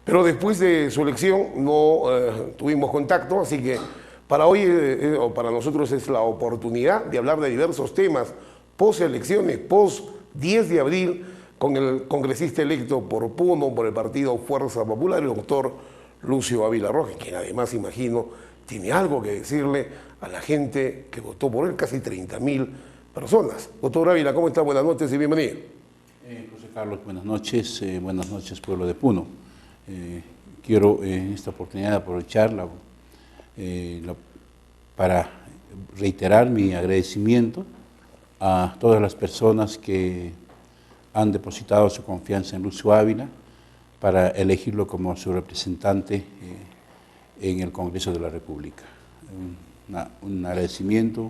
Pero después de su elección no tuvimos contacto, así que para hoy, o para nosotros es la oportunidad de hablar de diversos temas post-elecciones, post-10 de abril, con el congresista electo por Puno, por el partido Fuerza Popular, el doctor Lucio Ávila Rojas, quien además, imagino, tiene algo que decirle a la gente que votó por él, casi 30.000 personas. Doctor Ávila, ¿cómo está? Buenas noches y bienvenido. José Carlos, buenas noches pueblo de Puno. Quiero en esta oportunidad aprovecharla para reiterar mi agradecimiento a todas las personas que han depositado su confianza en Lucio Ávila para elegirlo como su representante en el Congreso de la República. Un agradecimiento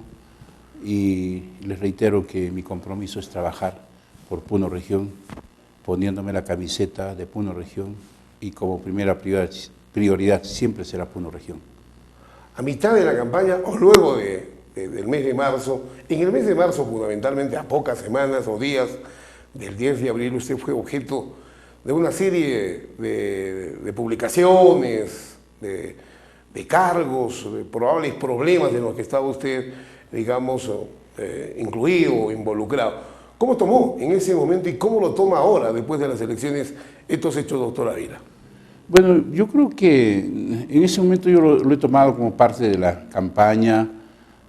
y les reitero que mi compromiso es trabajar por Puno Región, poniéndome la camiseta de Puno Región y como primera prioridad siempre será Puno Región. A mitad de la campaña o luego del mes de marzo, en el mes de marzo fundamentalmente a pocas semanas o días del 10 de abril usted fue objeto de una serie de publicaciones, de cargos, de probables problemas en los que estaba usted, digamos, incluido o involucrado. ¿Cómo tomó en ese momento y cómo lo toma ahora, después de las elecciones, estos hechos, doctor Ávila? Bueno, yo creo que en ese momento yo lo he tomado como parte de la campaña.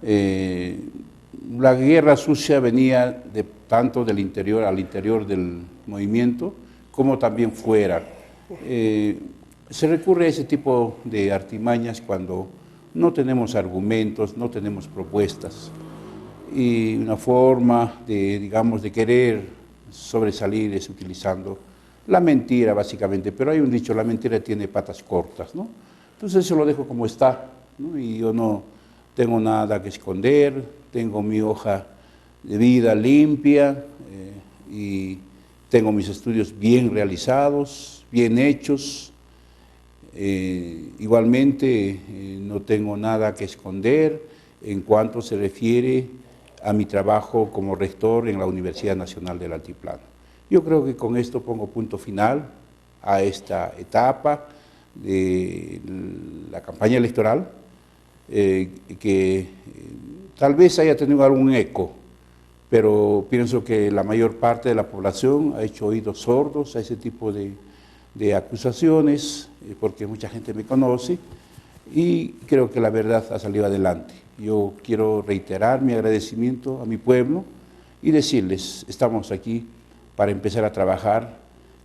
La guerra sucia venía tanto del interior al interior del movimiento, como también fuera. Se recurre a ese tipo de artimañas cuando no tenemos argumentos, no tenemos propuestas. Y una forma de, digamos, de querer sobresalir es utilizando la mentira, básicamente. Pero hay un dicho, la mentira tiene patas cortas, ¿no? Entonces eso lo dejo como está, ¿no? Y yo no tengo nada que esconder, tengo mi hoja de vida limpia y tengo mis estudios bien realizados, bien hechos. Igualmente no tengo nada que esconder en cuanto se refiere a mi trabajo como rector en la Universidad Nacional del Altiplano. Yo creo que con esto pongo punto final a esta etapa de la campaña electoral, que tal vez haya tenido algún eco, pero pienso que la mayor parte de la población ha hecho oídos sordos a ese tipo de acusaciones, porque mucha gente me conoce y creo que la verdad ha salido adelante. Yo quiero reiterar mi agradecimiento a mi pueblo y decirles, estamos aquí para empezar a trabajar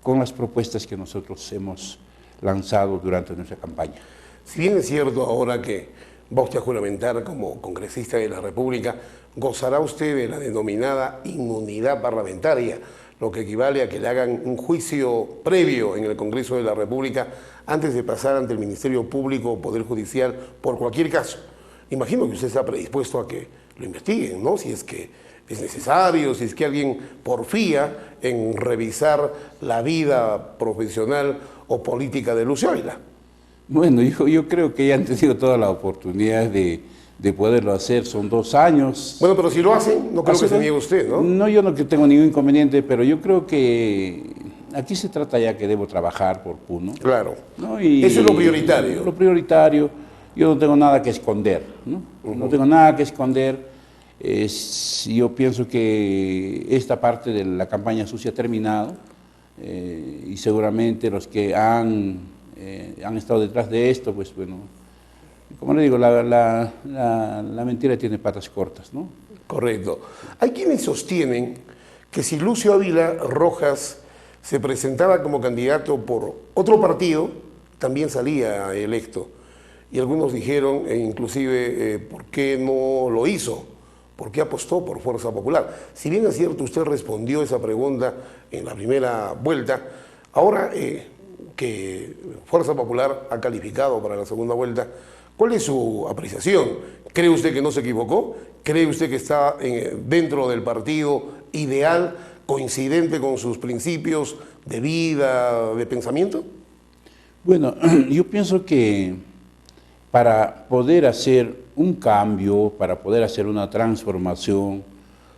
con las propuestas que nosotros hemos lanzado durante nuestra campaña. Si bien es cierto ahora que va usted a juramentar como congresista de la República, gozará usted de la denominada inmunidad parlamentaria, lo que equivale a que le hagan un juicio previo en el Congreso de la República antes de pasar ante el Ministerio Público o Poder Judicial por cualquier caso. Imagino que usted está predispuesto a que lo investiguen, ¿no? Si es que es necesario, si es que alguien porfía en revisar la vida profesional o política de Lucio Ávila. Bueno, yo creo que ya han tenido toda la oportunidad de poderlo hacer, son 2 años. Bueno, pero si lo hacen, no creo que se niegue usted, ¿no? No, yo no tengo ningún inconveniente, pero yo creo que aquí se trata ya que debo trabajar por Puno. Claro, ¿no? Y eso es lo prioritario. Lo prioritario, yo no tengo nada que esconder, ¿no? No tengo nada que esconder. Yo pienso que esta parte de la campaña sucia ha terminado y seguramente los que han estado detrás de esto, pues bueno, como le digo, la mentira tiene patas cortas, ¿no? Correcto. Hay quienes sostienen que si Lucio Ávila Rojas se presentaba como candidato por otro partido, también salía electo. Y algunos dijeron, inclusive, ¿por qué no lo hizo? ¿Por qué apostó por Fuerza Popular? Si bien es cierto, usted respondió esa pregunta en la primera vuelta, ahora que Fuerza Popular ha calificado para la segunda vuelta, ¿cuál es su apreciación? ¿Cree usted que no se equivocó? ¿Cree usted que está dentro del partido ideal, coincidente con sus principios de vida, de pensamiento? Bueno, yo pienso que para poder hacer un cambio, para poder hacer una transformación,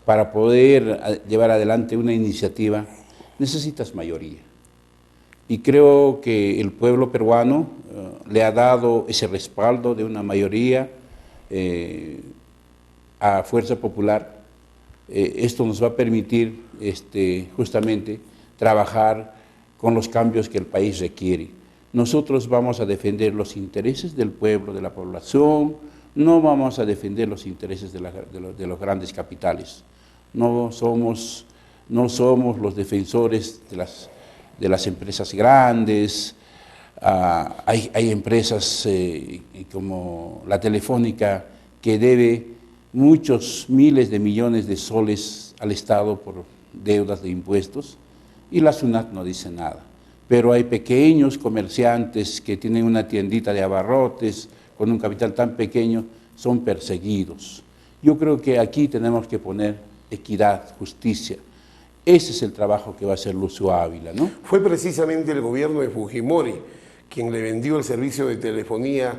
para poder llevar adelante una iniciativa, necesitas mayoría. y creo que el pueblo peruano le ha dado ese respaldo de una mayoría a Fuerza Popular. Esto nos va a permitir justamente trabajar con los cambios que el país requiere. Nosotros vamos a defender los intereses del pueblo, de la población, no vamos a defender los intereses de los grandes capitales. No somos los defensores de las empresas grandes. Hay empresas como la Telefónica que debe muchos miles de millones de soles al Estado por deudas de impuestos y la SUNAT no dice nada. Pero hay pequeños comerciantes que tienen una tiendita de abarrotes con un capital tan pequeño, son perseguidos. Yo creo que aquí tenemos que poner equidad, justicia. Ese es el trabajo que va a hacer Lucio Ávila, ¿no? Fue precisamente el gobierno de Fujimori quien le vendió el servicio de telefonía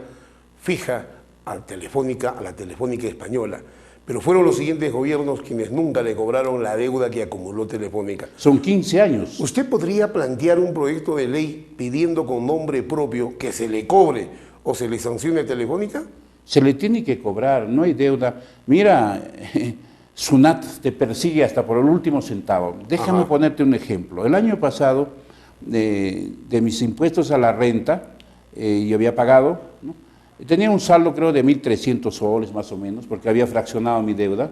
fija a la Telefónica española, pero fueron los siguientes gobiernos quienes nunca le cobraron la deuda que acumuló Telefónica. Son 15 años. ¿Usted podría plantear un proyecto de ley pidiendo con nombre propio que se le cobre o se le sancione a Telefónica? Se le tiene que cobrar, no hay deuda. Mira, SUNAT te persigue hasta por el último centavo. Déjame ponerte un ejemplo. El año pasado, de mis impuestos a la renta, yo había pagado, ¿no? Tenía un saldo creo de 1.300 soles más o menos, porque había fraccionado mi deuda.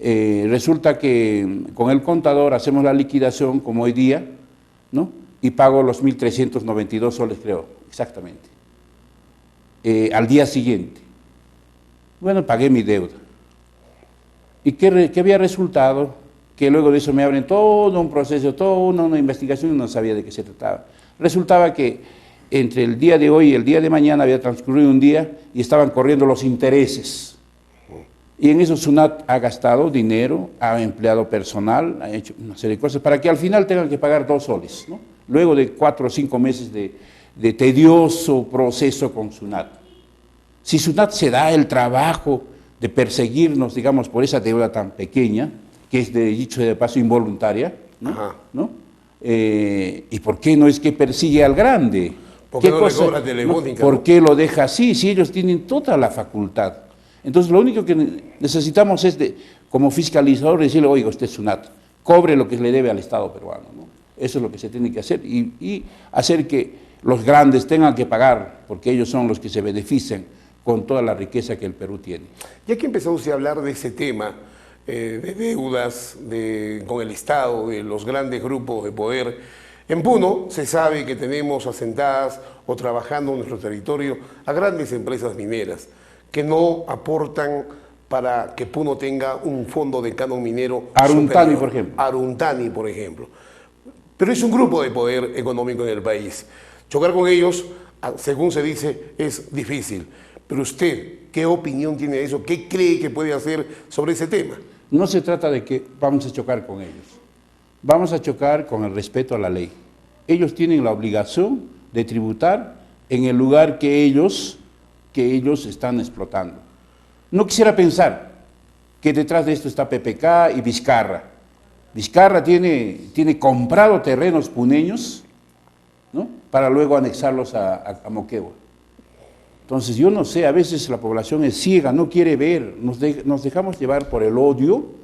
Resulta que con el contador hacemos la liquidación como hoy día, ¿no? Y pago los 1.392 soles creo, exactamente. Al día siguiente. Bueno, pagué mi deuda. ¿Y qué había resultado? Que luego de eso me abren todo un proceso, toda una investigación y no sabía de qué se trataba. Resultaba que entre el día de hoy y el día de mañana había transcurrido un día y estaban corriendo los intereses. Y en eso SUNAT ha gastado dinero, ha empleado personal, ha hecho una serie de cosas para que al final tengan que pagar 2 soles, ¿no? Luego de 4 o 5 meses de tedioso proceso con SUNAT. Si SUNAT se da el trabajo de perseguirnos, digamos, por esa deuda tan pequeña, que es de dicho de paso involuntaria, ¿no? ¿Y por qué no es que persigue al grande? ¿Por qué no le cobra Telefónica? ¿Por qué lo deja así? Si ellos tienen toda la facultad. Entonces, lo único que necesitamos es, como fiscalizador, decirle, oiga, usted SUNAT, cobre lo que le debe al Estado peruano, ¿no? Eso es lo que se tiene que hacer y hacer que los grandes tengan que pagar, porque ellos son los que se benefician con toda la riqueza que el Perú tiene. Ya que empezó usted a hablar de ese tema, de deudas con el Estado, de los grandes grupos de poder, en Puno se sabe que tenemos asentadas o trabajando en nuestro territorio a grandes empresas mineras que no aportan para que Puno tenga un fondo de canon minero. Aruntani, por ejemplo. Aruntani, por ejemplo. Pero es un grupo de poder económico en el país. Chocar con ellos, según se dice, es difícil. Pero usted, ¿qué opinión tiene de eso? ¿Qué cree que puede hacer sobre ese tema? No se trata de que vamos a chocar con ellos. Vamos a chocar con el respeto a la ley. Ellos tienen la obligación de tributar en el lugar que ellos están explotando. No quisiera pensar que detrás de esto está PPK y Vizcarra. Vizcarra tiene comprado terrenos puneños, ¿no? Para luego anexarlos a Moquegua. Entonces yo no sé, a veces la población es ciega, no quiere ver, nos dejamos llevar por el odio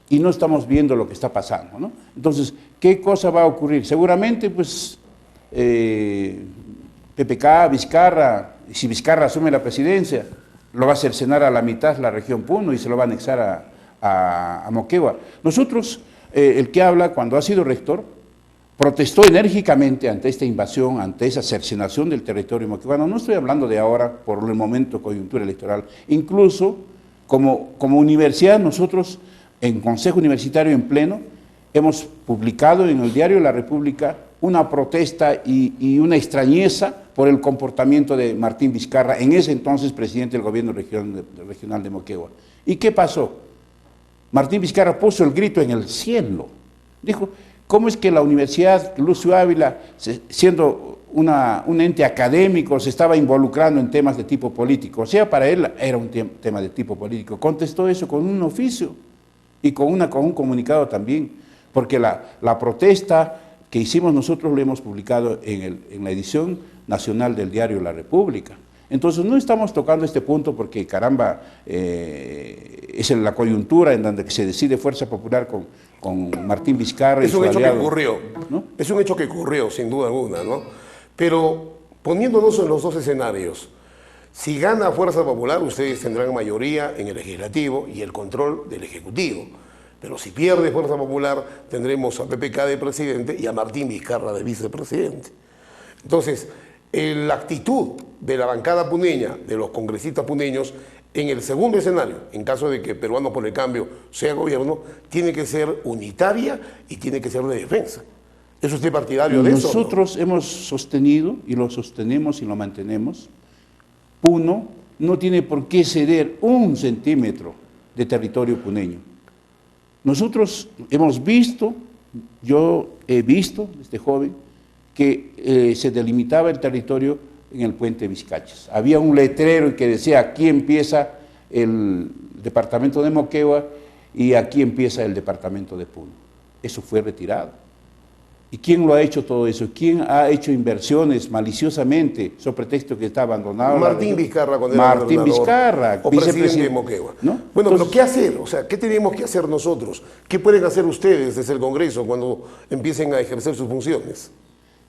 y no estamos viendo lo que está pasando, ¿no? Entonces, ¿qué cosa va a ocurrir? Seguramente, pues, PPK, Vizcarra, si Vizcarra asume la presidencia, lo va a cercenar a la mitad la región Puno y se lo va a anexar a Moquegua. Nosotros, el que habla, cuando ha sido rector, protestó enérgicamente ante esta invasión, ante esa cercenación del territorio moqueguano. No estoy hablando de ahora, por el momento, coyuntura electoral. Incluso, como universidad, nosotros, en Consejo Universitario en Pleno, hemos publicado en el diario La República una protesta y una extrañeza por el comportamiento de Martín Vizcarra, en ese entonces presidente del gobierno regional de Moquegua. ¿Y qué pasó? Martín Vizcarra puso el grito en el cielo. Dijo, ¿cómo es que la Universidad Lucio Ávila, siendo un ente académico, se estaba involucrando en temas de tipo político? O sea, para él era un tema de tipo político. Contestó eso con un oficio y con un comunicado también, porque la protesta que hicimos nosotros lo hemos publicado en la edición nacional del diario La República. Entonces no estamos tocando este punto porque, caramba, es en la coyuntura en donde se decide Fuerza Popular con Martín Vizcarra y su aliado. Es un hecho que ocurrió, ¿no? Es un hecho que ocurrió, sin duda alguna, ¿no? Pero poniéndonos en los dos escenarios, si gana Fuerza Popular, ustedes tendrán mayoría en el Legislativo y el control del Ejecutivo. Pero si pierde Fuerza Popular, tendremos a PPK de presidente y a Martín Vizcarra de vicepresidente. Entonces, la actitud de la bancada puneña, de los congresistas puneños, en el segundo escenario, en caso de que Peruanos por el Cambio sea gobierno, tiene que ser unitaria y tiene que ser de defensa. ¿Es usted partidario de eso? Nosotros hemos sostenido, y lo sostenemos y lo mantenemos, Puno no tiene por qué ceder 1 centímetro de territorio puneño. Nosotros hemos visto, yo he visto, desde joven, que se delimitaba el territorio en el puente Vizcachas. Había un letrero que decía aquí empieza el departamento de Moquegua y aquí empieza el departamento de Puno. Eso fue retirado. ¿Y quién lo ha hecho todo eso? ¿Quién ha hecho inversiones maliciosamente sobre pretexto que está abandonado? Martín Vizcarra, cuando era Martín Vizcarra, o presidente de Moquegua. ¿No? Bueno, entonces, pero ¿qué hacer? O sea, ¿qué tenemos que hacer nosotros? ¿Qué pueden hacer ustedes desde el Congreso cuando empiecen a ejercer sus funciones?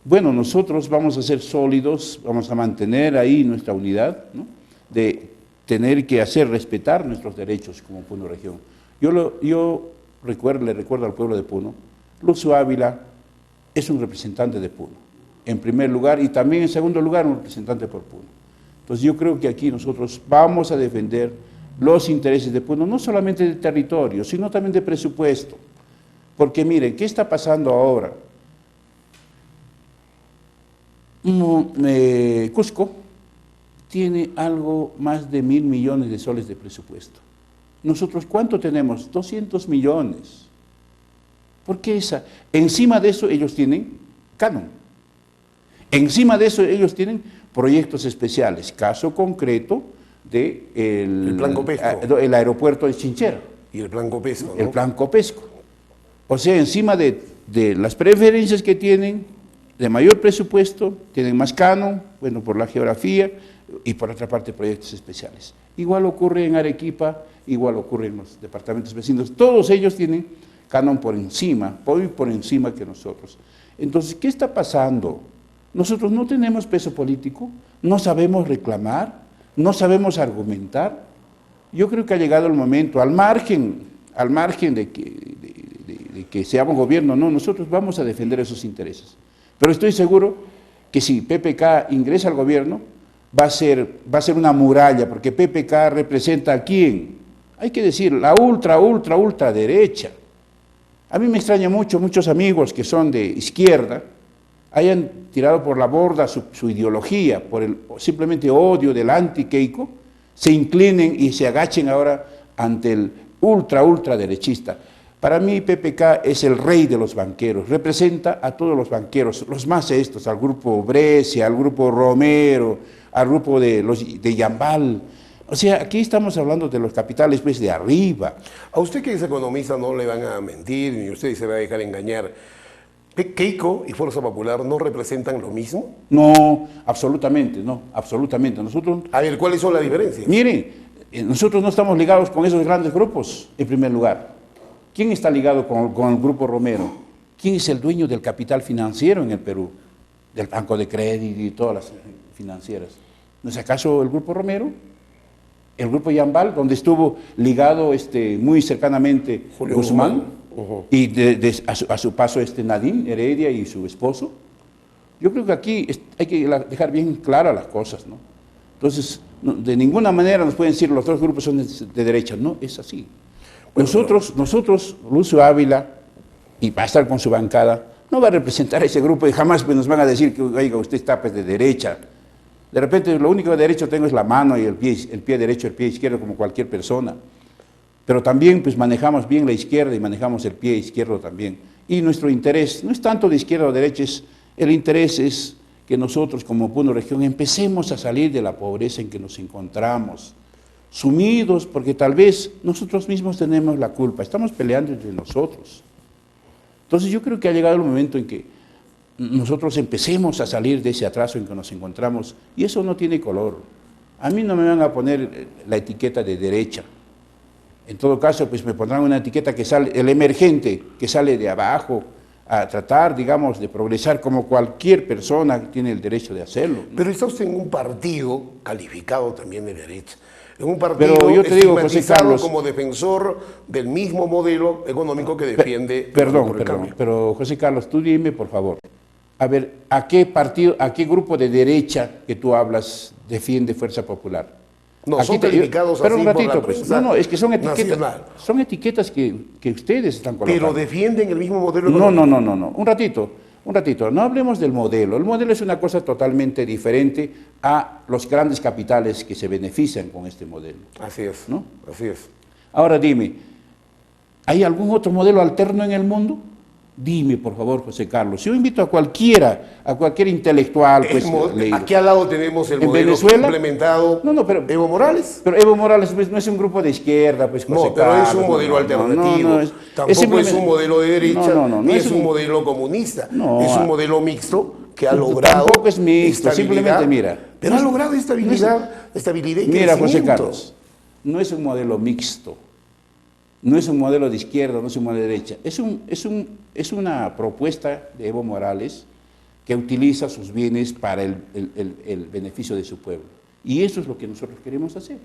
Bueno, nosotros vamos a ser sólidos, vamos a mantener ahí nuestra unidad, ¿no? De tener que hacer respetar nuestros derechos como Puno Región. Le recuerdo al pueblo de Puno, Lucio Ávila es un representante de Puno, en primer lugar, y también en segundo lugar un representante por Puno. Entonces yo creo que aquí nosotros vamos a defender los intereses de Puno, no solamente de territorio, sino también de presupuesto. Porque miren, ¿qué está pasando ahora? Cusco tiene algo más de 1.000 millones de soles de presupuesto. Nosotros, ¿cuánto tenemos? 200 millones. ¿Por qué esa? Encima de eso ellos tienen canon. Encima de eso ellos tienen proyectos especiales. Caso concreto de el Plan Copesco. El aeropuerto de Chinchero. Y el Plan Copesco, ¿no? El Plan Copesco. O sea, encima de las preferencias que tienen, de mayor presupuesto, tienen más canon, bueno, por la geografía, y por otra parte proyectos especiales. Igual ocurre en Arequipa, igual ocurre en los departamentos vecinos, todos ellos tienen canon por encima que nosotros. Entonces, ¿qué está pasando? Nosotros no tenemos peso político, no sabemos reclamar, no sabemos argumentar. Yo creo que ha llegado el momento, al margen de que seamos gobierno, no, nosotros vamos a defender esos intereses. Pero estoy seguro que si PPK ingresa al gobierno, va a ser una muralla, porque PPK representa a quién. Hay que decir, la ultra derecha. A mí me extraña mucho, muchos amigos que son de izquierda hayan tirado por la borda su ideología, por el simplemente odio del anti-Keiko, se inclinen y se agachen ahora ante el ultra derechista. Para mí PPK es el rey de los banqueros, representa a todos los banqueros, los más estos, al grupo Brescia, al grupo Romero, al grupo de Yambal. O sea, aquí estamos hablando de los capitales pues de arriba. A usted que es economista no le van a mentir, ni usted se va a dejar engañar. ¿Keiko y Fuerza Popular no representan lo mismo? No, absolutamente, no, absolutamente. Nosotros... A ver, ¿cuáles son las diferencias? Miren, nosotros no estamos ligados con esos grandes grupos, en primer lugar. ¿Quién está ligado con el Grupo Romero? ¿Quién es el dueño del capital financiero en el Perú? Del Banco de Crédito y todas las financieras. ¿No es acaso el Grupo Romero? El Grupo Yambal, donde estuvo ligado muy cercanamente Julio Guzmán, y a su paso Nadine Heredia y su esposo. Yo creo que aquí hay que dejar bien claras las cosas, ¿no? Entonces, de ninguna manera nos pueden decir los dos grupos son de derecha. No, es así. Nosotros, Lucio Ávila, y va a estar con su bancada, no va a representar a ese grupo y jamás nos van a decir que, oiga, usted está pues, de derecha. De repente, lo único de derecho tengo es la mano y el pie derecho, el pie izquierdo, como cualquier persona. Pero también pues, manejamos bien la izquierda y manejamos el pie izquierdo también. Y nuestro interés no es tanto de izquierda o derecha, el interés es que nosotros como Puno Región empecemos a salir de la pobreza en que nos encontramos, sumidos, porque tal vez nosotros mismos tenemos la culpa, estamos peleando entre nosotros. Entonces yo creo que ha llegado el momento en que nosotros empecemos a salir de ese atraso en que nos encontramos, y eso no tiene color. A mí no me van a poner la etiqueta de derecha. En todo caso, pues me pondrán una etiqueta que sale, el emergente, que sale de abajo, a tratar, digamos, de progresar como cualquier persona que tiene el derecho de hacerlo. Pero está usted en un partido calificado también de derecha, en un partido Pero yo te digo, José estigmatizado Carlos, como defensor del mismo modelo económico que defiende. Perdón, pero José Carlos, tú dime, por favor, a ver, ¿a qué partido, a qué grupo de derecha que tú hablas defiende Fuerza Popular? No, son calificados pero así un ratito, por la pues, prensa no, es que son etiquetas, nacional. son etiquetas que ustedes están colocando. Pero defienden el mismo modelo No, económico. no, un ratito, no hablemos del modelo. El modelo es una cosa totalmente diferente a los grandes capitales que se benefician con este modelo. Así es, ¿no? Así es. Ahora dime, ¿hay algún otro modelo alterno en el mundo? Dime, por favor, José Carlos. Yo invito a cualquier intelectual. Pues, aquí al lado tenemos el modelo Venezuela, implementado pero Evo Morales. Pero Evo Morales pues, no es un grupo de izquierda, pues, José No, pero Carlos, es un modelo alternativo. Tampoco es un modelo de derecha, ni es un modelo comunista. Es un modelo mixto que ha logrado. Tampoco es mixto, simplemente mira. Pero ha logrado estabilidad y crecimiento. Mira, José Carlos, no es un modelo mixto. No es un modelo de izquierda, no es un modelo de derecha. Es una propuesta de Evo Morales que utiliza sus bienes para el beneficio de su pueblo. Y eso es lo que nosotros queremos hacer.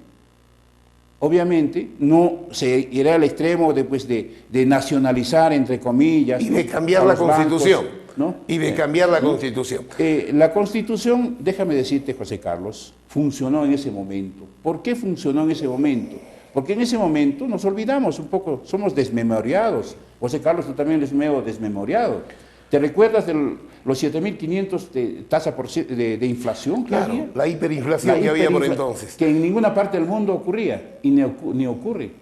Obviamente, no se irá al extremo de nacionalizar, entre comillas. Y de cambiar la Constitución. Bancos, ¿no? Y de cambiar la Constitución. La Constitución, déjame decirte, José Carlos, funcionó en ese momento. ¿Por qué funcionó en ese momento? Porque en ese momento nos olvidamos un poco, somos desmemoriados. José Carlos, tú también eres medio desmemoriado. ¿Te recuerdas de los 7.500 de tasa de inflación que claro, había? La hiperinflación que había por entonces. Que en ninguna parte del mundo ocurría, y ni ocurre,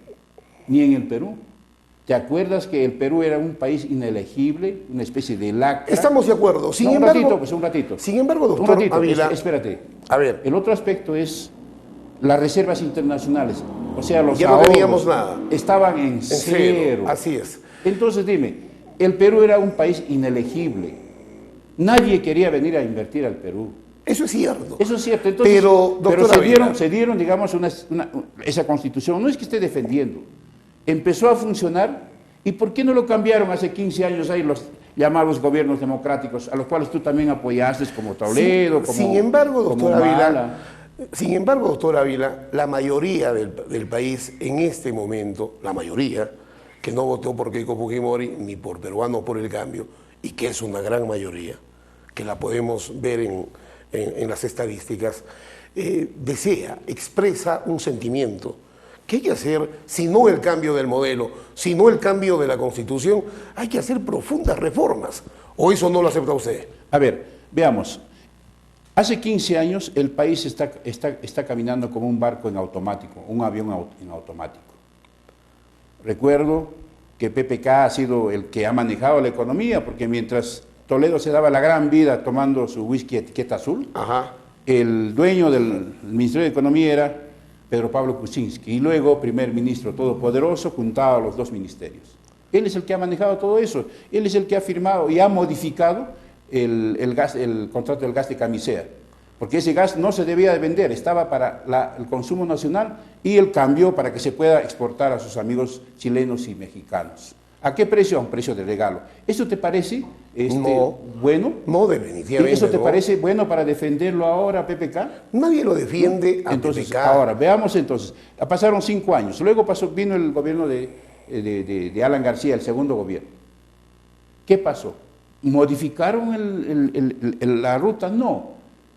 ni en el Perú. ¿Te acuerdas que el Perú era un país inelegible, una especie de lacra? Estamos de acuerdo. Sin un embargo, ratito. Sin embargo, doctor Ávila, espérate. A ver. El otro aspecto es las reservas internacionales. O sea, los ya no teníamos nada. Estaban en cero. Así es. Entonces dime, el Perú era un país inelegible. Nadie quería venir a invertir al Perú. Eso es cierto. Eso es cierto. Entonces, pero se dieron, digamos, esa constitución. No es que esté defendiendo. Empezó a funcionar. ¿Y por qué no lo cambiaron hace 15 años ahí los llamados gobiernos democráticos, a los cuales tú también apoyaste, como Toledo, como Sin embargo, doctor Ávila, Humala? Sin embargo, doctor Ávila, la mayoría del país en este momento, la mayoría, que no votó por Keiko Fujimori ni por Peruanos por el Cambio, y que es una gran mayoría, que la podemos ver en las estadísticas, expresa un sentimiento. ¿Qué hay que hacer si no el cambio del modelo, si no el cambio de la Constitución? Hay que hacer profundas reformas. ¿O eso no lo acepta usted? A ver, veamos. Hace 15 años el país está caminando como un barco en automático, un avión en automático. Recuerdo que PPK ha sido el que ha manejado la economía, porque mientras Toledo se daba la gran vida tomando su whisky etiqueta azul, el dueño del Ministerio de Economía era Pedro Pablo Kuczynski, y luego primer ministro todopoderoso juntaba a los dos ministerios. Él es el que ha manejado todo eso, él es el que ha firmado y ha modificado el contrato del gas de Camisea, porque ese gas no se debía de vender, estaba para el consumo nacional y él cambió para que se pueda exportar a sus amigos chilenos y mexicanos. ¿A qué precio? A un precio de regalo. ¿Eso te parece bueno? No, definitivamente. ¿Eso te parece bueno para defenderlo ahora, PPK? Nadie lo defiende a entonces, PPK. Ahora, veamos entonces. Pasaron 5 años, luego vino el gobierno de Alan García, el segundo gobierno. ¿Qué pasó? ¿Modificaron la ruta? No.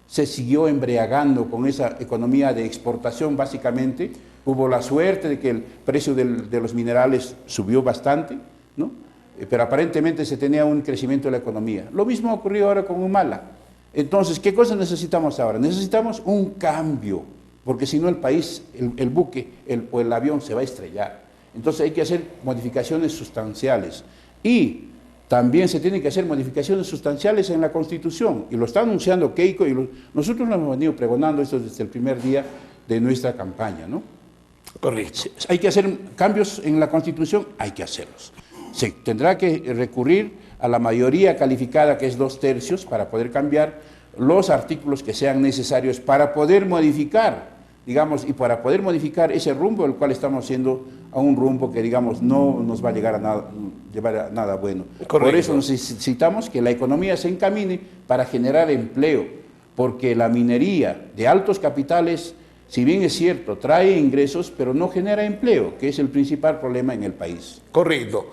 Se siguió embriagando con esa economía de exportación, básicamente. Hubo la suerte de que el precio de los minerales subió bastante, ¿no? Pero aparentemente se tenía un crecimiento de la economía. Lo mismo ocurrió ahora con Humala. Entonces, ¿qué cosa necesitamos ahora? Necesitamos un cambio, porque si no el país, el buque o el avión se va a estrellar. Entonces hay que hacer modificaciones sustanciales. Y también se tienen que hacer modificaciones sustanciales en la Constitución, y lo está anunciando Keiko, y nosotros lo hemos venido pregonando esto desde el primer día de nuestra campaña, ¿no? Correcto. Hay que hacer cambios en la Constitución, hay que hacerlos. se tendrá que recurrir a la mayoría calificada, que es 2/3, para poder cambiar los artículos que sean necesarios para poder modificar, digamos, y para poder modificar ese rumbo, el cual estamos haciendo a un rumbo que, digamos, no nos va a llevar a nada bueno. Correcto. Por eso necesitamos que la economía se encamine para generar empleo, porque la minería de altos capitales, si bien es cierto, trae ingresos, pero no genera empleo, que es el principal problema en el país. Correcto.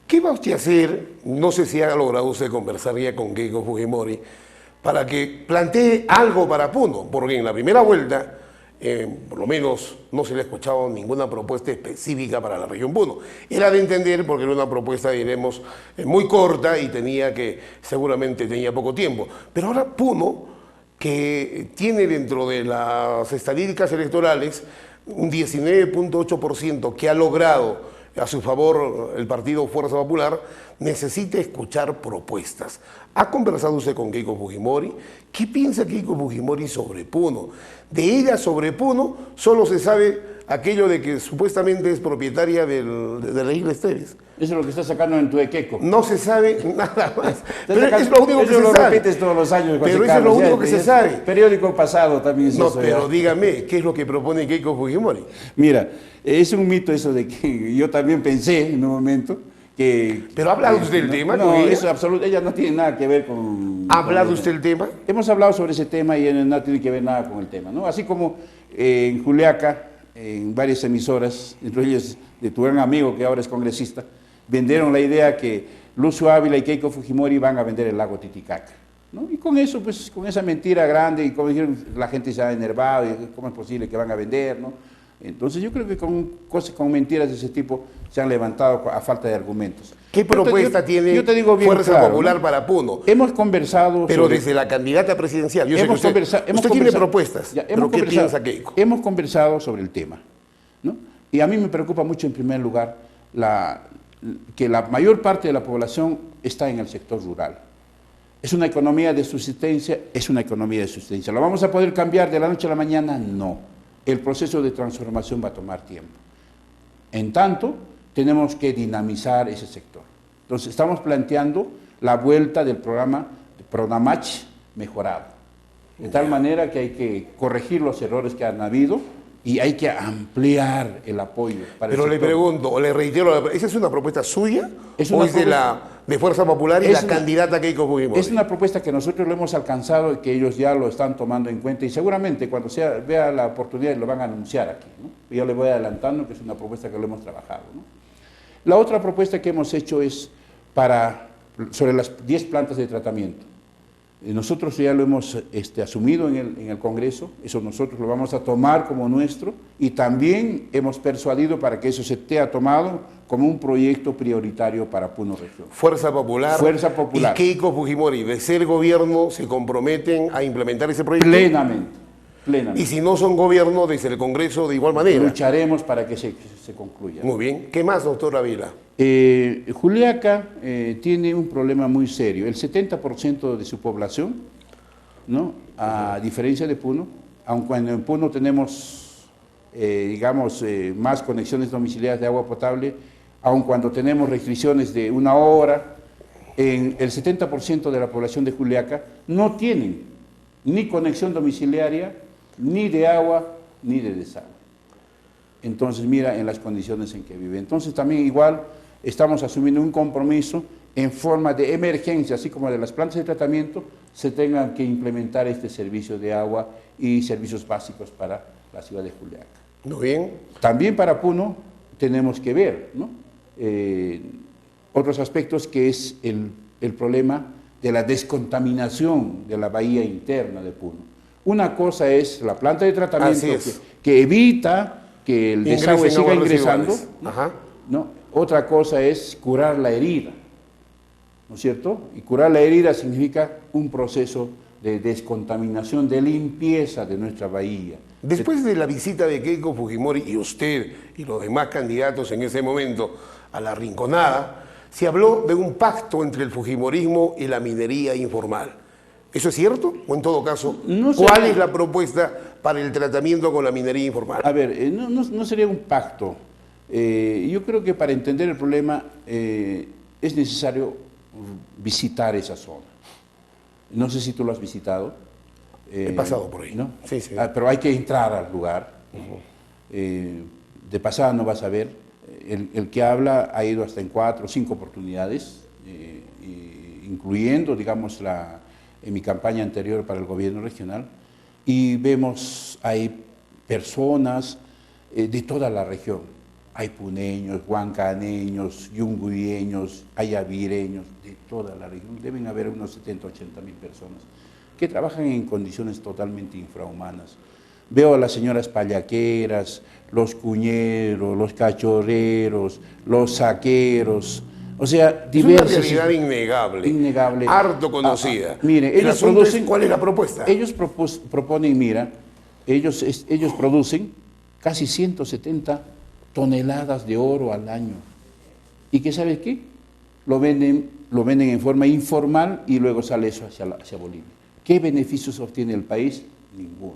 ¿Qué va usted a hacer? No sé si ha logrado usted conversar ya con Keiko Fujimori para que plantee algo para Puno, porque en la primera vuelta, por lo menos no se le ha escuchado ninguna propuesta específica para la región Puno. Era de entender porque era una propuesta, diremos, muy corta y seguramente tenía poco tiempo. Pero ahora Puno, que tiene dentro de las estadísticas electorales un 19.8% que ha logrado a su favor el partido Fuerza Popular, necesita escuchar propuestas. ¿Ha conversado usted con Keiko Fujimori? ¿Qué piensa Keiko Fujimori sobre Puno? De ella sobre Puno solo se sabe aquello de que supuestamente es propietaria de la isla Esteves. Eso es lo que está sacando en tu Equeco. No se sabe nada más. Pero es lo único que se lo sabe. repites todos los años. Pero eso es lo único que se sabe. Periódico pasado también es No, eso, pero ya. dígame, ¿qué es lo que propone Keiko Fujimori? Mira, es un mito eso de que yo también pensé en un momento que... ¿Pero ha hablado usted del tema No, con ella? eso absolutamente, ella no tiene nada que ver con... ¿Ha hablado con usted del tema? Hemos hablado sobre ese tema y no tiene que ver nada con el tema, ¿no? Así como en Juliaca, en varias emisoras, entre ellas de tu gran amigo que ahora es congresista, vendieron la idea que Lucio Ávila y Keiko Fujimori van a vender el lago Titicaca, ¿no? Y con eso, pues, con esa mentira grande, y como dijeron, la gente se ha enervado, y ¿cómo es posible que van a vender, no? Entonces yo creo que con mentiras de ese tipo se han levantado a falta de argumentos. ¿Qué propuesta tiene yo te digo bien Fuerza claro, Popular ¿no? para Puno? Hemos conversado Pero sobre... desde la candidata presidencial. Yo sé que hemos usted tiene conversado- propuestas, ya, pero ¿qué piensa Keiko? Hemos conversado sobre el tema, ¿no? Y a mí me preocupa mucho, en primer lugar, que la mayor parte de la población está en el sector rural. ¿Es una economía de subsistencia? Es una economía de subsistencia. ¿Lo vamos a poder cambiar de la noche a la mañana? No. El proceso de transformación va a tomar tiempo. En tanto, tenemos que dinamizar ese sector. Entonces, estamos planteando la vuelta del programa Pronamach mejorado, de tal manera que hay que corregir los errores que han habido y hay que ampliar el apoyo para el Pero le sector. pregunto, o le reitero, ¿esa es una propuesta suya Es o una es de Fuerza Popular y es la una- candidata Keiko Fujimori? Es una propuesta que nosotros lo hemos alcanzado y que ellos ya lo están tomando en cuenta y seguramente cuando vea la oportunidad lo van a anunciar aquí, ¿no? Yo le voy adelantando que es una propuesta que lo hemos trabajado, ¿no? La otra propuesta que hemos hecho es sobre las 10 plantas de tratamiento. Nosotros ya lo hemos asumido en el Congreso, eso nosotros lo vamos a tomar como nuestro y también hemos persuadido para que eso se esté tomado como un proyecto prioritario para Puno Región. Fuerza Popular, Fuerza Popular. y Keiko Fujimori, de ser gobierno, se comprometen a implementar ese proyecto. Plenamente. Y si no son gobierno, desde el Congreso de igual manera. Lucharemos para que se concluya. Muy bien. ¿Qué más, doctor Ávila? Juliaca tiene un problema muy serio. El 70% de su población, ¿no? A diferencia de Puno, aun cuando en Puno tenemos, más conexiones domiciliarias de agua potable, aun cuando tenemos restricciones de 1 hora, el 70% de la población de Juliaca no tienen ni conexión domiciliaria, ni de agua, ni de desagüe. Entonces, mira en las condiciones en que vive. Entonces, también igual estamos asumiendo un compromiso en forma de emergencia, así como de las plantas de tratamiento, se tengan que implementar este servicio de agua y servicios básicos para la ciudad de Juliaca. Muy bien. También para Puno tenemos que ver, ¿no? Otros aspectos que es el problema de la descontaminación de la bahía interna de Puno. Una cosa es la planta de tratamiento que evita que el desagüe siga ingresando, ¿no? Otra cosa es curar la herida, ¿no es cierto? Y curar la herida significa un proceso de descontaminación, de limpieza de nuestra bahía. Después de la visita de Keiko Fujimori y usted y los demás candidatos en ese momento a la Rinconada, se habló de un pacto entre el fujimorismo y la minería informal. ¿Eso es cierto? O en todo caso, ¿cuál es la propuesta para el tratamiento con la minería informal? A ver, no sería un pacto. Yo creo que para entender el problema es necesario visitar esa zona. No sé si tú lo has visitado. He pasado por ahí. ¿No? Sí, sí. Pero hay que entrar al lugar. De pasada no vas a ver. El que habla ha ido hasta en 4 o 5 oportunidades, incluyendo, digamos, en mi campaña anterior para el gobierno regional, y vemos, hay personas de toda la región. Hay puneños, huancaneños, yunguyeños, ayavireños, de toda la región. Deben haber unos 70, 80 mil personas que trabajan en condiciones totalmente infrahumanas. Veo a las señoras payaqueras, los cuñeros, los cachorreros, los saqueros, o sea, diversas. Es una realidad innegable, innegable, harto conocida. Mire, ellos producen, ¿cuál es la propuesta? Ellos proponen, mira, ellos producen casi 170 toneladas de oro al año. ¿Y qué sabes qué? Lo venden en forma informal y luego sale eso hacia Bolivia. ¿Qué beneficios obtiene el país? Ninguno.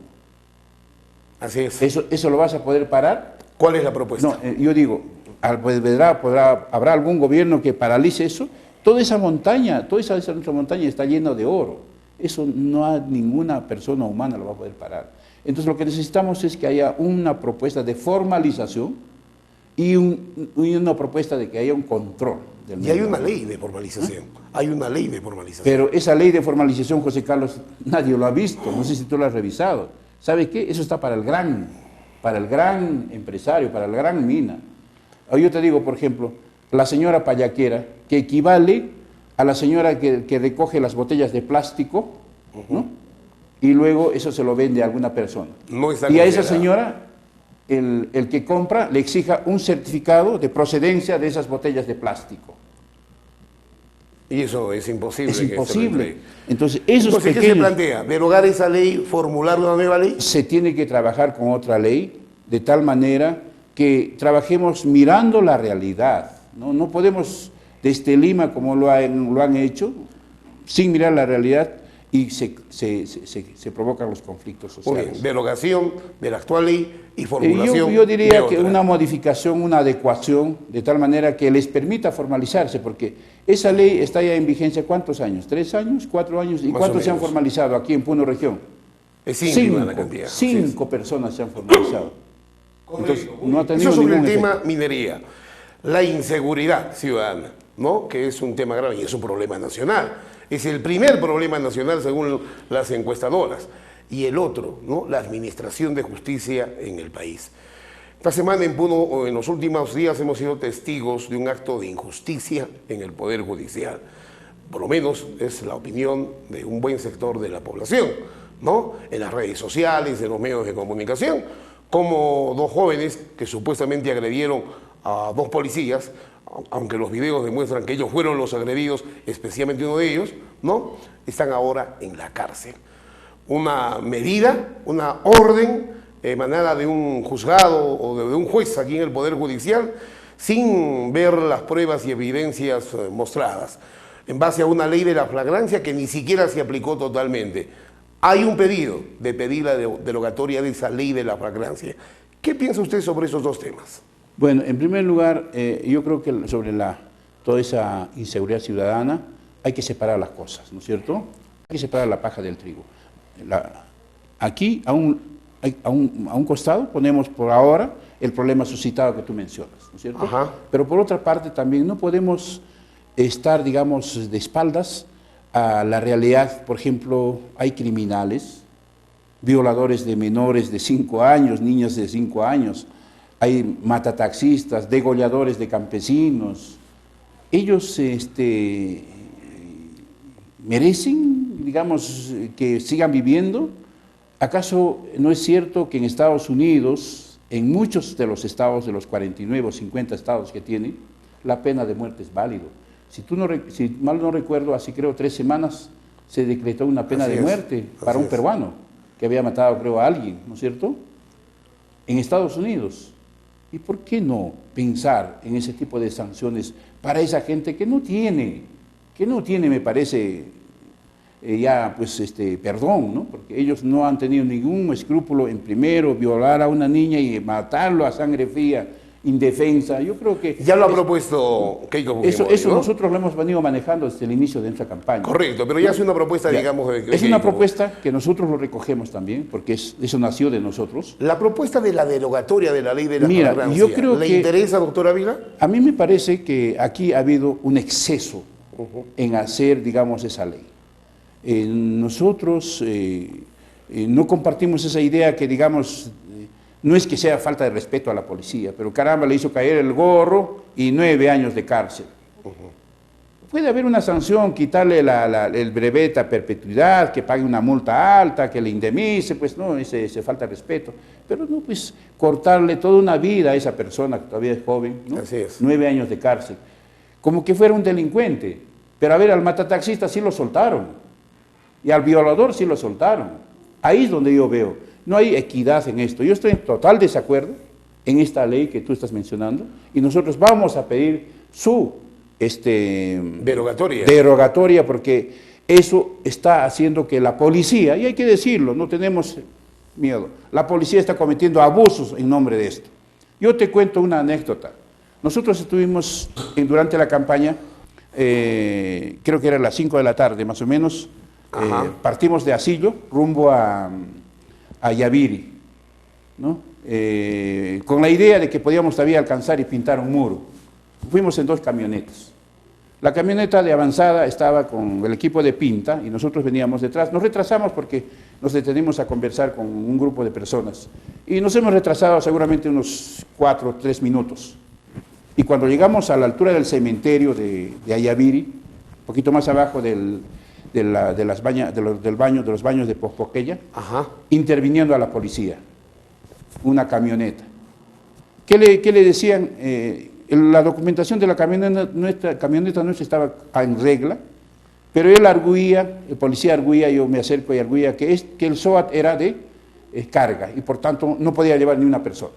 Así es. ¿Eso lo vas a poder parar? ¿Cuál es la propuesta? No, yo digo, habrá algún gobierno que paralice eso. Toda esa montaña está llena de oro. Eso no hay ninguna persona humana lo va a poder parar. Entonces lo que necesitamos es que haya una propuesta de formalización y una propuesta de que haya un control del medio. Y hay una ley de formalización. Hay una ley de formalización. Pero esa ley de formalización, José Carlos, nadie lo ha visto. No sé si tú lo has revisado. ¿Sabe qué? Eso está para el gran empresario, para la gran mina. Yo te digo, por ejemplo, la señora payaquera, que equivale a la señora que recoge las botellas de plástico, ¿no? Y luego eso se lo vende a alguna persona. No está y a esa señora, el que compra, le exija un certificado de procedencia de esas botellas de plástico. Y eso es imposible. Es imposible. Entonces, ¿qué se plantea? ¿Derogar esa ley, formular una nueva ley? Se tiene que trabajar con otra ley, de tal manera que trabajemos mirando la realidad. No podemos, desde Lima, como lo han hecho, sin mirar la realidad, y se provocan los conflictos sociales. Muy bien. Derogación de la actual ley y formulación yo diría que una modificación, una adecuación, de tal manera que les permita formalizarse, porque esa ley está ya en vigencia, ¿cuántos años? ¿3 años? ¿4 años? ¿Y cuántos se han formalizado aquí en Puno Región? Es ínfima la cantidad. 5 personas se han formalizado. Entonces, no ha tenido eso sobre ningún el tema efecto. minería. La inseguridad ciudadana, ¿no? Que es un tema grave y es un problema nacional. Es el primer problema nacional según las encuestadoras. Y el otro, ¿no? La administración de justicia en el país. Esta semana en Puno, o en los últimos días, hemos sido testigos de un acto de injusticia en el Poder Judicial. Por lo menos es la opinión de un buen sector de la población, ¿no? En las redes sociales, en los medios de comunicación, como 2 jóvenes que supuestamente agredieron a 2 policías, aunque los videos demuestran que ellos fueron los agredidos, especialmente uno de ellos, ¿no? Están ahora en la cárcel. Una medida, una orden emanada de un juzgado o de un juez aquí en el Poder Judicial, sin ver las pruebas y evidencias mostradas, en base a una ley de la flagrancia que ni siquiera se aplicó totalmente. Hay un pedido de pedir la derogatoria de esa ley de la flagrancia. ¿Qué piensa usted sobre esos 2 temas? Bueno, en primer lugar, yo creo que sobre toda esa inseguridad ciudadana hay que separar las cosas, ¿no es cierto? Hay que separar la paja del trigo. Aquí, a un costado, ponemos por ahora el problema suscitado que tú mencionas, ¿no es cierto? Ajá. Pero por otra parte también no podemos estar, digamos, de espaldas a la realidad. Por ejemplo, hay criminales, violadores de menores de 5 años, niñas de 5 años, hay matataxistas, degolladores de campesinos. Ellos merecen, digamos, que sigan viviendo. ¿Acaso no es cierto que en Estados Unidos, en muchos de los estados, de los 49 o 50 estados que tienen, la pena de muerte es válido? Si mal no recuerdo, hace creo 3 semanas se decretó una pena de muerte para un peruano que había matado, creo, a alguien, ¿no es cierto? En Estados Unidos. ¿Y por qué no pensar en ese tipo de sanciones para esa gente que no tiene, me parece, perdón, ¿no? Porque ellos no han tenido ningún escrúpulo en primero violar a una niña y matarlo a sangre fría indefensa. Yo creo que... Ya lo ha propuesto Keiko Fujimori, Eso ¿no? nosotros lo hemos venido manejando desde el inicio de nuestra campaña. Correcto, pero ya es una propuesta, Ya. digamos, de Es una Keiko. propuesta que nosotros lo recogemos también, porque eso nació de nosotros. La propuesta de la derogatoria de la ley de la Mira, flagrancia, yo creo ¿le que- interesa, doctor Ávila? A mí me parece que aquí ha habido un exceso en hacer, digamos, esa ley. Nosotros no compartimos esa idea que, digamos, no es que sea falta de respeto a la policía, pero caramba, le hizo caer el gorro y 9 años de cárcel. Puede haber una sanción, quitarle el brevete a perpetuidad, que pague una multa alta, que le indemnice, pues no, ese falta de respeto. Pero no, pues cortarle toda una vida a esa persona que todavía es joven, ¿no? Así es. 9 años de cárcel. Como que fuera un delincuente. Pero a ver, al matataxista sí lo soltaron. Y al violador sí lo soltaron. Ahí es donde yo veo. No hay equidad en esto. Yo estoy en total desacuerdo en esta ley que tú estás mencionando. Y nosotros vamos a pedir su Derogatoria. derogatoria, porque eso está haciendo que la policía, y hay que decirlo, no tenemos miedo, la policía está cometiendo abusos en nombre de esto. Yo te cuento una anécdota. Nosotros estuvimos durante la campaña, creo que era a las 5 de la tarde más o menos, partimos de Asillo rumbo a Yaviri, ¿no? Con la idea de que podíamos todavía alcanzar y pintar un muro. Fuimos en 2 camionetas. La camioneta de avanzada estaba con el equipo de pinta y nosotros veníamos detrás. Nos retrasamos porque nos detenimos a conversar con un grupo de personas y nos hemos retrasado seguramente unos 4 o 3 minutos. Y cuando llegamos a la altura del cementerio de Ayaviri, un poquito más abajo de los baños de Pospoqueya, interviniendo a la policía, una camioneta. ¿Qué le decían? La documentación de la camioneta nuestra estaba en regla, pero él arguía, el policía arguía, yo me acerco y arguía que el SOAT era de carga y por tanto no podía llevar ni una persona.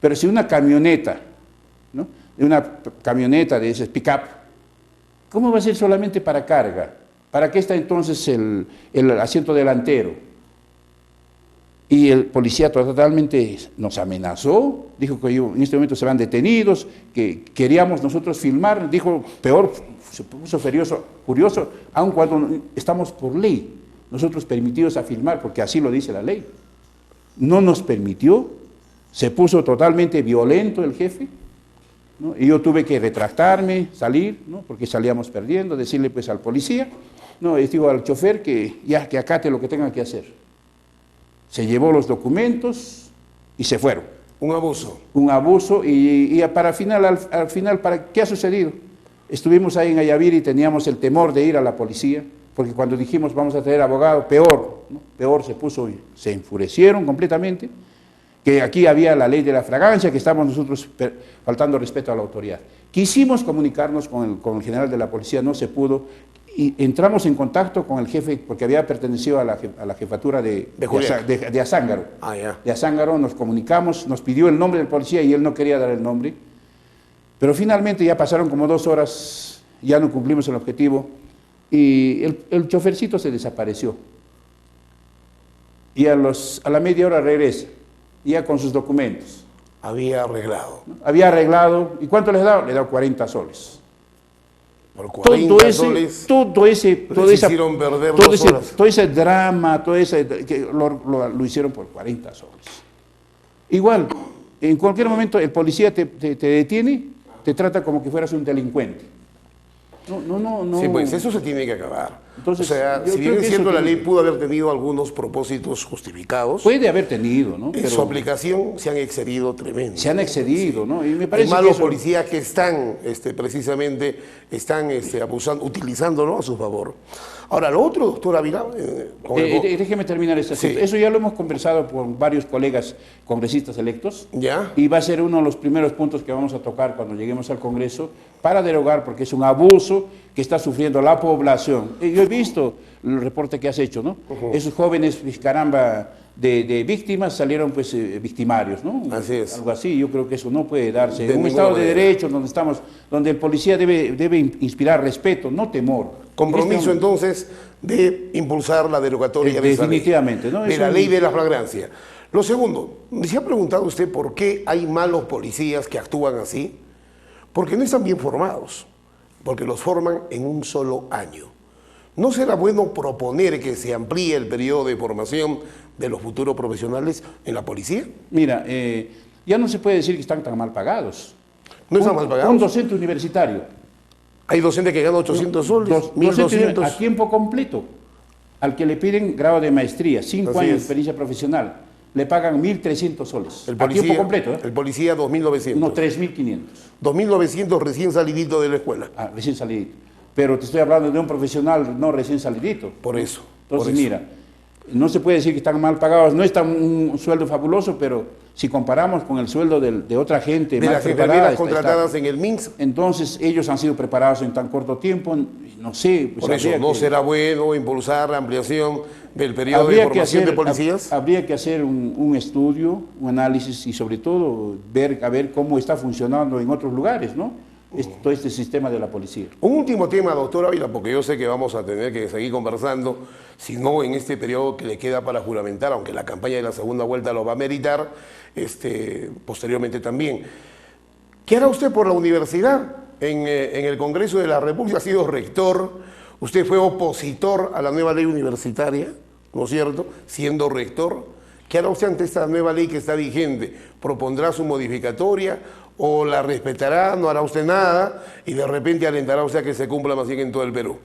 Pero si una camioneta, ¿no? Una camioneta de ese pick-up, ¿cómo va a ser solamente para carga? ¿Para qué está entonces el asiento delantero? Y el policía totalmente nos amenazó, dijo que en este momento se van detenidos, que queríamos nosotros filmar, dijo peor, se puso curioso, aun cuando estamos por ley, nosotros permitidos a filmar, porque así lo dice la ley. No nos permitió, se puso totalmente violento el jefe, ¿no? Y yo tuve que retractarme, salir, ¿no? Porque salíamos perdiendo, decirle pues al policía, no, digo al chofer que acate lo que tenga que hacer. Se llevó los documentos y se fueron. Un abuso. Un abuso y al final, ¿qué ha sucedido? Estuvimos ahí en Ayaviri y teníamos el temor de ir a la policía, porque cuando dijimos vamos a traer abogado, peor, ¿no? Peor se puso, se enfurecieron completamente, que aquí había la ley de la flagrancia, que estábamos nosotros faltando respeto a la autoridad. Quisimos comunicarnos con el general de la policía, no se pudo, y entramos en contacto con el jefe, porque había pertenecido a la jefatura de Azángaro. De Azángaro nos comunicamos, nos pidió el nombre del policía y él no quería dar el nombre. Pero finalmente ya pasaron como 2 horas, ya no cumplimos el objetivo y el chofercito se desapareció. Y a la media hora regresa, ya con sus documentos. Había arreglado. ¿No? Había arreglado. ¿Y cuánto les da? Le da 40 soles. Por 40 soles. Todo ese drama, lo hicieron por 40 soles. Igual, en cualquier momento el policía te detiene, te trata como que fueras un delincuente. No. Sí, pues eso se tiene que acabar. Entonces, o sea, si bien es cierto, la ley pudo haber tenido algunos propósitos justificados. Puede haber tenido, ¿no? En su aplicación se han excedido tremendamente. Se han excedido, ¿no? Y me parece hay malos que policías que están, precisamente, abusando, utilizándolo a su favor. Ahora, lo otro, doctor Ávila... déjeme terminar este asunto. Sí. Eso ya lo hemos conversado con varios colegas congresistas electos. ¿Ya? Y va a ser uno de los primeros puntos que vamos a tocar cuando lleguemos al Congreso para derogar, porque es un abuso que está sufriendo la población. Yo he visto el reporte que has hecho, ¿no? Esos jóvenes, caramba, de víctimas salieron pues victimarios, ¿no? Así es. Algo así, yo creo que eso no puede darse. De En un ninguna Estado de manera. Derecho donde el policía debe inspirar respeto, no temor. Compromiso entonces de impulsar la derogatoria de esa ley. Definitivamente, ¿no? De Es la un- ley de la flagrancia. Lo segundo, ¿se ha preguntado usted por qué hay malos policías que actúan así? Porque no están bien formados, porque los forman en un solo año. ¿No será bueno proponer que se amplíe el periodo de formación de los futuros profesionales en la policía? Mira, ya no se puede decir que están tan mal pagados. ¿No están mal pagados? Un docente universitario, Hay docentes que ganan 800 soles, docente 1.200. a tiempo completo, al que le piden grado de maestría, 5 Así años de es. experiencia profesional, le pagan 1.300 soles. El A policía, tiempo completo, ¿eh? el policía 2.900. No, 3.500. 2.900 recién salidito de la escuela. Ah, recién salidito. Pero te estoy hablando de un profesional no recién salidito. Por eso. Entonces, por eso. mira, no se puede decir que están mal pagados, no es tan un sueldo fabuloso, pero si comparamos con el sueldo de otra gente De más las preparada, enfermeras contratadas en el MINS, entonces ellos han sido preparados en tan corto tiempo, no sé. Pues por eso habría no que- será bueno impulsar la ampliación del periodo de habría que formación hacer, de policías. habría que hacer un estudio, un análisis y sobre todo a ver cómo está funcionando en otros lugares, ¿no? Todo este sistema de la policía. Un último tema, doctor Ávila, porque yo sé que vamos a tener que seguir conversando, si no en este periodo que le queda para juramentar, aunque la campaña de la segunda vuelta lo va a meritar, posteriormente también. ¿Qué hará usted por la universidad? En el Congreso de la República ha sido rector, usted fue opositor a la nueva ley universitaria, ¿no es cierto?, siendo rector. ¿Qué hará usted ante esta nueva ley que está vigente? ¿Propondrá su modificatoria o la respetará, no hará usted nada y de repente alentará usted a que se cumpla más bien en todo el Perú?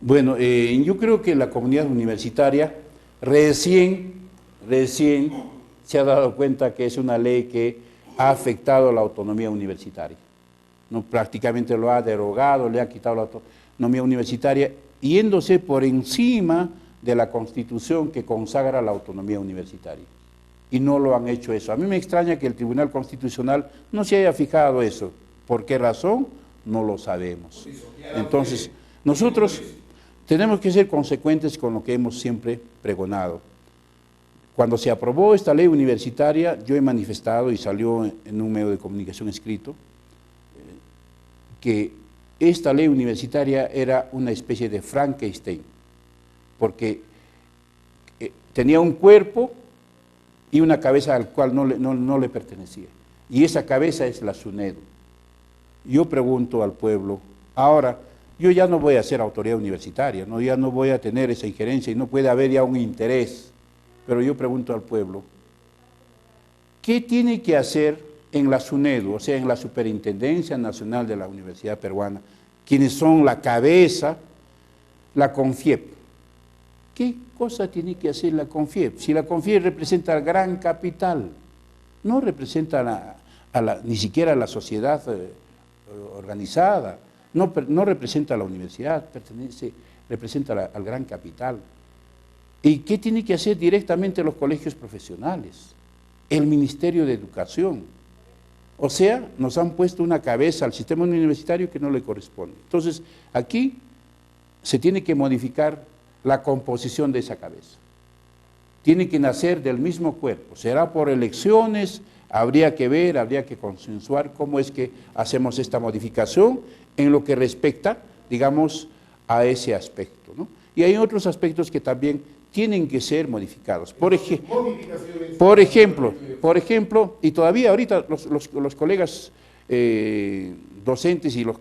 Bueno, yo creo que la comunidad universitaria recién se ha dado cuenta que es una ley que ha afectado la autonomía universitaria. ¿No? Prácticamente lo ha derogado, le ha quitado la autonomía universitaria, yéndose por encima de la Constitución que consagra la autonomía universitaria. Y no lo han hecho eso. A mí me extraña que el Tribunal Constitucional no se haya fijado eso. ¿Por qué razón? No lo sabemos. Entonces, nosotros tenemos que ser consecuentes con lo que hemos siempre pregonado. Cuando se aprobó esta ley universitaria, yo he manifestado, y salió en un medio de comunicación escrito, que esta ley universitaria era una especie de Frankenstein, porque tenía un cuerpo y una cabeza al cual no le pertenecía. Y esa cabeza es la SUNEDU. Yo pregunto al pueblo, ahora, yo ya no voy a ser autoridad universitaria, ¿no? Ya no voy a tener esa injerencia y no puede haber ya un interés, pero yo pregunto al pueblo, ¿qué tiene que hacer en la SUNEDU, o sea, en la Superintendencia Nacional de la Universidad Peruana, quienes son la cabeza, la CONFIEP? ¿Qué cosa tiene que hacer la CONFIEP? Si la CONFIEP representa al gran capital, no representa ni siquiera a la sociedad organizada, no representa a la universidad, representa al gran capital. ¿Y qué tiene que hacer directamente los colegios profesionales? El Ministerio de Educación. O sea, nos han puesto una cabeza al sistema universitario que no le corresponde. Entonces, aquí se tiene que modificar la composición de esa cabeza. Tiene que nacer del mismo cuerpo. Será por elecciones, habría que ver, habría que consensuar cómo es que hacemos esta modificación en lo que respecta, digamos, a ese aspecto, ¿no? Y hay otros aspectos que también tienen que ser modificados. Por ejemplo, y todavía ahorita los colegas docentes y los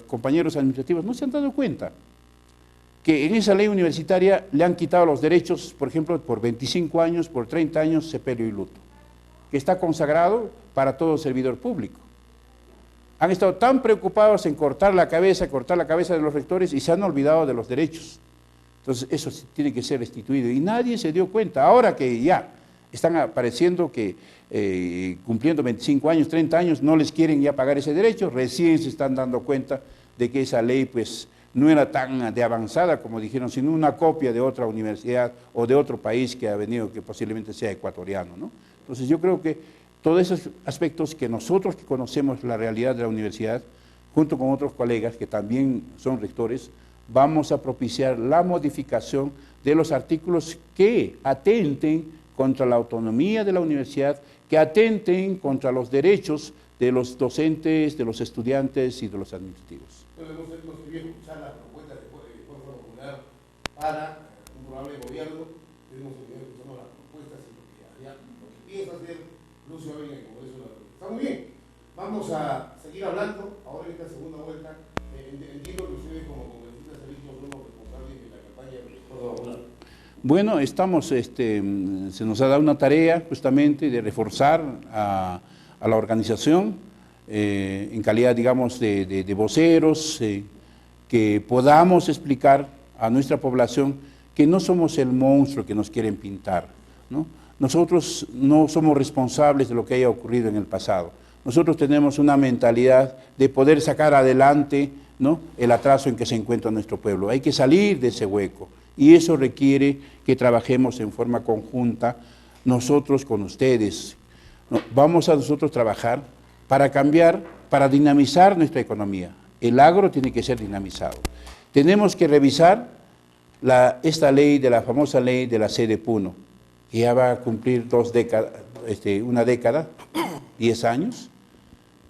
compañeros administrativos no se han dado cuenta que en esa ley universitaria le han quitado los derechos, por ejemplo, por 25 años, por 30 años, sepelio y luto, que está consagrado para todo servidor público. Han estado tan preocupados en cortar la cabeza de los rectores y se han olvidado de los derechos. Entonces, eso tiene que ser restituido. Y nadie se dio cuenta. Ahora que ya están apareciendo que cumpliendo 25 años, 30 años, no les quieren ya pagar ese derecho, recién se están dando cuenta de que esa ley, pues, no era tan de avanzada como dijeron, sino una copia de otra universidad o de otro país que ha venido, que posiblemente sea ecuatoriano, ¿no? Entonces, yo creo que todos esos aspectos que nosotros que conocemos la realidad de la universidad, junto con otros colegas que también son rectores, vamos a propiciar la modificación de los artículos que atenten contra la autonomía de la universidad, que atenten contra los derechos de los docentes, de los estudiantes y de los administrativos. Hemos querido escuchar las propuestas de Fuerza Popular para un probable gobierno. Hemos querido escuchar las propuestas y lo que piensa hacer Lucio Ávila en el Congreso de la República. Está muy bien. Vamos a seguir hablando ahora en esta segunda vuelta. Entiendo que ustedes como congresistas electos son los responsables de la campaña de Fuerza Popular. Bueno, se nos ha dado una tarea justamente de reforzar a la organización en calidad, digamos, de voceros, que podamos explicar a nuestra población que no somos el monstruo que nos quieren pintar, ¿no? Nosotros no somos responsables de lo que haya ocurrido en el pasado. Nosotros tenemos una mentalidad de poder sacar adelante, ¿no?, el atraso en que se encuentra nuestro pueblo. Hay que salir de ese hueco y eso requiere que trabajemos en forma conjunta nosotros con ustedes. Vamos a nosotros trabajar para cambiar, para dinamizar nuestra economía. El agro tiene que ser dinamizado. Tenemos que revisar esta ley, la famosa ley de la sede Puno, que ya va a cumplir una década, 10 años,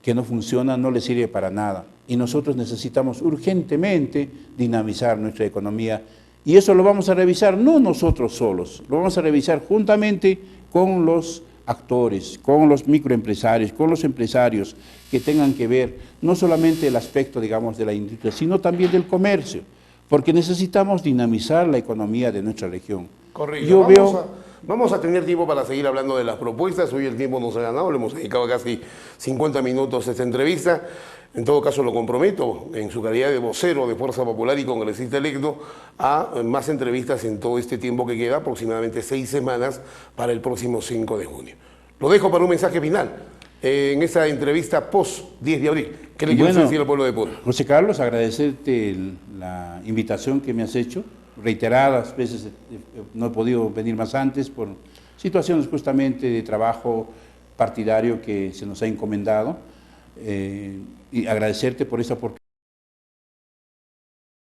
que no funciona, no le sirve para nada. Y nosotros necesitamos urgentemente dinamizar nuestra economía. Y eso lo vamos a revisar no nosotros solos, lo vamos a revisar juntamente con los actores, con los microempresarios, con los empresarios que tengan que ver no solamente el aspecto, digamos, de la industria, sino también del comercio, porque necesitamos dinamizar la economía de nuestra región. Correcto. Vamos a tener tiempo para seguir hablando de las propuestas. Hoy el tiempo nos ha ganado, le hemos dedicado casi 50 minutos a esta entrevista. En todo caso, lo comprometo, en su calidad de vocero de Fuerza Popular y congresista electo, a más entrevistas en todo este tiempo que queda, aproximadamente 6 semanas, para el próximo 5 de junio. Lo dejo para un mensaje final, en esa entrevista post-10 de abril. ¿Qué le quieres decir al pueblo de Puno? José Carlos, agradecerte la invitación que me has hecho. Reiteradas veces no he podido venir más antes por situaciones justamente de trabajo partidario que se nos ha encomendado. Y agradecerte por esta oportunidad.